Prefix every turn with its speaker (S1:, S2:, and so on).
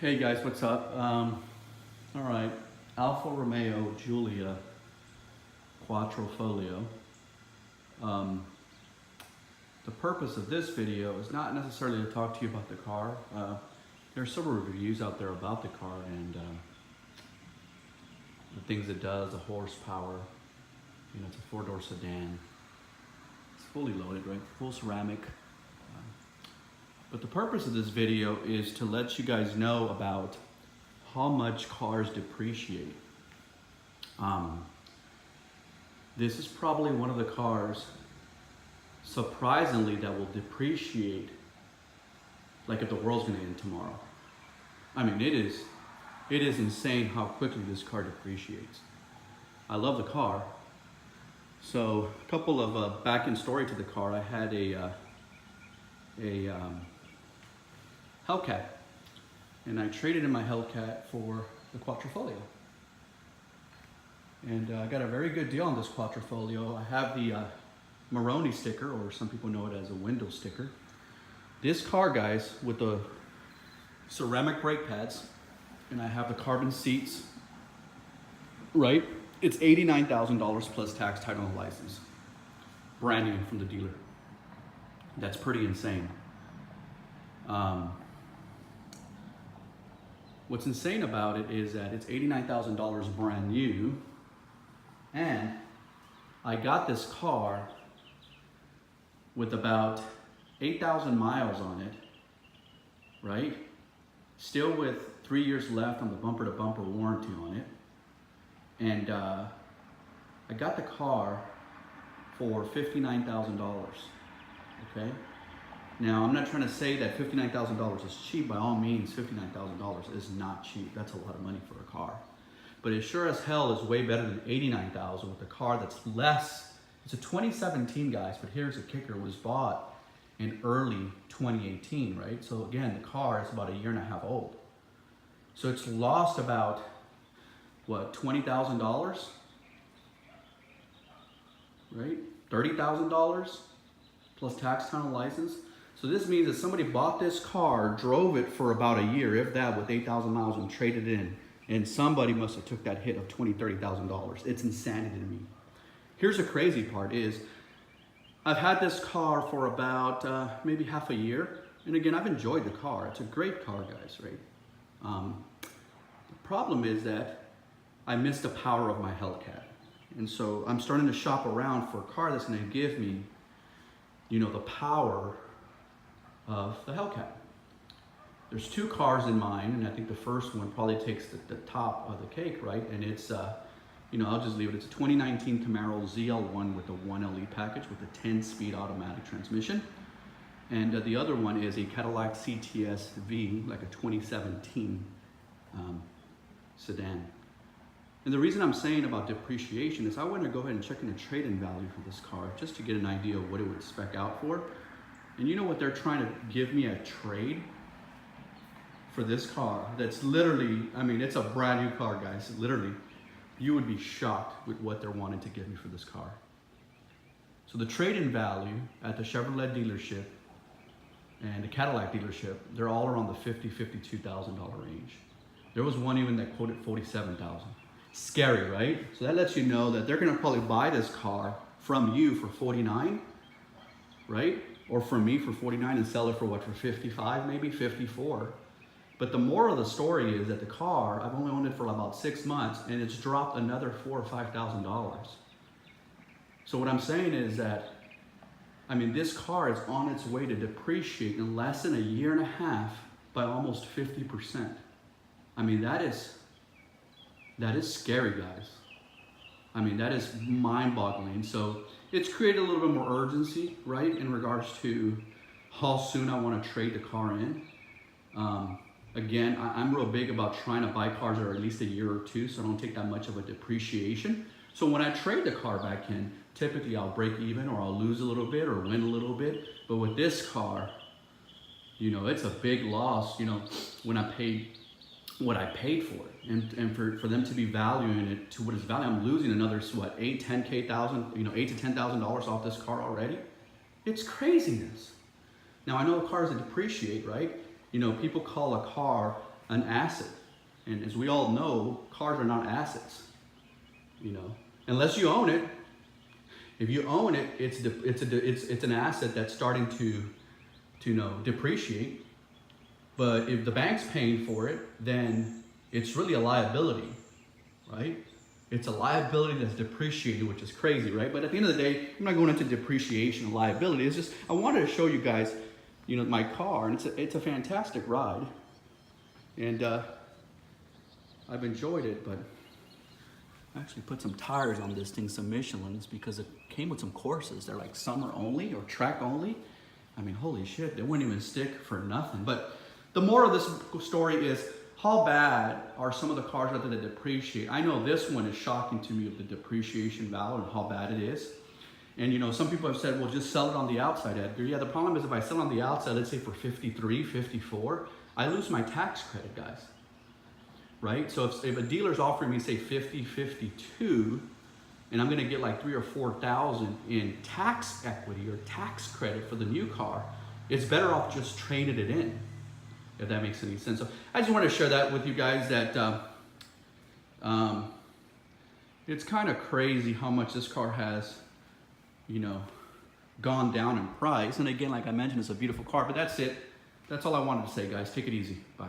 S1: Hey guys, what's up? All right, Alfa Romeo Giulia QV. The purpose of this video is not necessarily to talk to you about the car. There are several reviews out there about the car and the things it does, the horsepower. You know, it's a four-door sedan. It's fully loaded, right? Full ceramic. But the purpose of this video is to let you guys know about how much cars depreciate. This is probably one of the cars, surprisingly, that will depreciate like if the world's gonna end tomorrow. I mean, it is insane how quickly this car depreciates. I love the car. So a couple of back-end story to the car. I had a Hellcat, and I traded in my Hellcat for the Quattrofolio. And I got a very good deal on this Quattrofolio. I have the Maroni sticker, or some people know it as a window sticker. This car, guys, with the ceramic brake pads, and I have the carbon seats, right? It's $89,000 plus tax, title, and license. Brand new from the dealer. That's pretty insane. What's insane about it is that it's $89,000 brand new, and I got this car with about 8,000 miles on it, right? Still with 3 years left on the bumper-to-bumper warranty on it. And I got the car for $59,000, okay? Now, I'm not trying to say that $59,000 is cheap. By all means, $59,000 is not cheap. That's a lot of money for a car. But it sure as hell is way better than $89,000 with a car that's less. It's a 2017, guys, but here's the kicker. It was bought in early 2018, right? So again, the car is about a year and a half old. So it's lost about, what, $20,000, right? $30,000 plus tax, title, and license. So this means that somebody bought this car, drove it for about a year, if that, with 8,000 miles and traded it in. And somebody must have took that hit of $20,000, $30,000. It's insanity to me. Here's the crazy part is, I've had this car for about maybe half a year. And again, I've enjoyed the car. It's a great car, guys, right? The problem is that I miss the power of my Hellcat. And so I'm starting to shop around for a car that's gonna give me, you know, the power of the Hellcat. There's two cars in mind, and I think the first one probably takes the top of the cake, right? And it's, you know, I'll just leave it. It's a 2019 Camaro ZL1 with a 1LE package with a 10-speed automatic transmission. And the other one is a Cadillac CTS V, like a 2017 sedan. And the reason I'm saying about depreciation is I want to go ahead and check in the trade-in value for this car just to get an idea of what it would spec out for. And you know what they're trying to give me a trade for this car that's literally, I mean, it's a brand new car, guys. Literally, you would be shocked with what they're wanting to give me for this car. So the trade-in value at the Chevrolet dealership and the Cadillac dealership, they're all around the $50,000, $52,000 range. There was one even that quoted $47,000. Scary, right? So that lets you know that they're gonna probably buy this car from you for $49,000, right? Or from me for $49,000 and sell it for what, for $55,000, maybe $54,000. But the moral of the story is that the car, I've only owned it for about 6 months and it's dropped another $4,000 or $5,000. So what I'm saying is that, I mean, this car is on its way to depreciate in less than a year and a half by almost 50%. I mean, that is scary, guys. I mean, that is mind-boggling. So it's created a little bit more urgency, right, in regards to how soon I want to trade the car in. Again, I'm real big about trying to buy cars that are at least a year or two, so I don't take that much of a depreciation. So when I trade the car back in, typically I'll break even or I'll lose a little bit or win a little bit. But with this car, you know, it's a big loss, you know, when I paid what I paid for it. And for them to be valuing it to what it's valued, I'm losing another, what, $8,000 to $10,000 off this car already. It's craziness. Now I know cars that depreciate, right? You know, people call a car an asset. And as we all know, cars are not assets, you know, unless you own it. If you own it, it's an asset that's starting to depreciate. But if the bank's paying for it, then it's really a liability, right? It's a liability that's depreciated, which is crazy, right? But at the end of the day, I'm not going into depreciation and liability. It's just, I wanted to show you guys, you know, my car, and it's a fantastic ride. And I've enjoyed it, but I actually put some tires on this thing, some Michelins, because it came with some courses. They're like summer only or track only. I mean, holy shit, they wouldn't even stick for nothing. But the moral of this story is, how bad are some of the cars out there that depreciate? I know this one is shocking to me, of the depreciation value and how bad it is. And you know, some people have said, well, just sell it on the outside, Edgar. Yeah, the problem is if I sell it on the outside, let's say for 53, 54, I lose my tax credit, guys. Right? So if a dealer's offering me, say 50, 52, and I'm gonna get like 3,000 or 4,000 in tax equity or tax credit for the new car, it's better off just trading it in, if that makes any sense. So I just want to share that with you guys, that it's kind of crazy how much this car has, you know, gone down in price. And again, like I mentioned, it's a beautiful car, but that's it. That's all I wanted to say, guys. Take it easy. Bye.